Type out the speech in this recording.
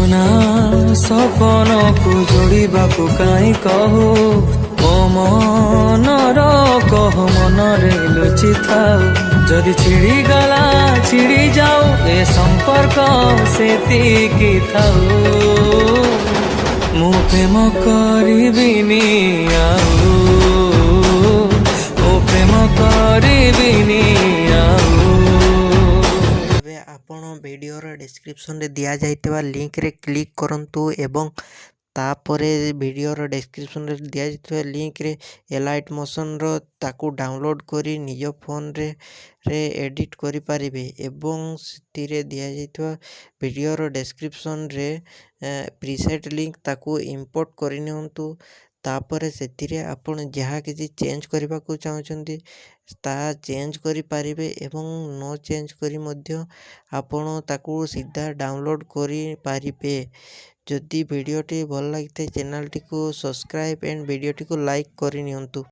ସୂଚନା ସପନକୁ ଯୋଡ଼ିବାକୁ କାହିଁ କହୁ ମୋ ମନର କହ ମନରେ ଲୁଚିଥାଉ ଯଦି ଛିଡ଼ିଗଲା ଛିଡ଼ି ଯାଉ ଏ ସମ୍ପର୍କ ସେତିକି ଥାଉ ମୁଁ ପ୍ରେମ କରିବିନି ଆଉ ମୁଁ ପ୍ରେମ କରିବିନି ଆଉ। ଆପଣ ଭିଡ଼ିଓର ଡେସ୍କ୍ରିପ୍ସନରେ ଦିଆଯାଇଥିବା ଲିଙ୍କରେ କ୍ଲିକ୍ କରନ୍ତୁ ଏବଂ ତାପରେ ଭିଡ଼ିଓର ଡେସ୍କ୍ରିପ୍ସନରେ ଦିଆଯାଇଥିବା ଲିଙ୍କରେ ଏଲାଇଟ୍ ମୋସନ୍ର ତାକୁ ଡାଉନଲୋଡ଼୍ କରି ନିଜ ଫୋନରେ ଏଡ଼ିଟ୍ କରିପାରିବେ ଏବଂ ସେଥିରେ ଦିଆଯାଇଥିବା ଭିଡ଼ିଓର ଡେସ୍କ୍ରିପ୍ସନରେ ପ୍ରିସେଟ୍ ଲିଙ୍କ ତାକୁ ଇମ୍ପୋର୍ଟ କରିନିଅନ୍ତୁ। ତାପରେ ସେଥିରେ ଆପଣ ଯାହା କିଛି ଚେଞ୍ଜ କରିବାକୁ ଚାହୁଁଛନ୍ତି ତାହା ଚେଞ୍ଜ କରିପାରିବେ ଏବଂ ନ ଚେଞ୍ଜ କରି ମଧ୍ୟ ଆପଣ ତାକୁ ସିଧା ଡାଉନଲୋଡ଼୍ କରିପାରିବେ। ଯଦି ଭିଡ଼ିଓଟି ଭଲ ଲାଗିଥାଏ ଚ୍ୟାନେଲଟିକୁ ସବସ୍କ୍ରାଇବ୍ ଏଣ୍ଡ ଭିଡ଼ିଓଟିକୁ ଲାଇକ୍ କରିନିଅନ୍ତୁ।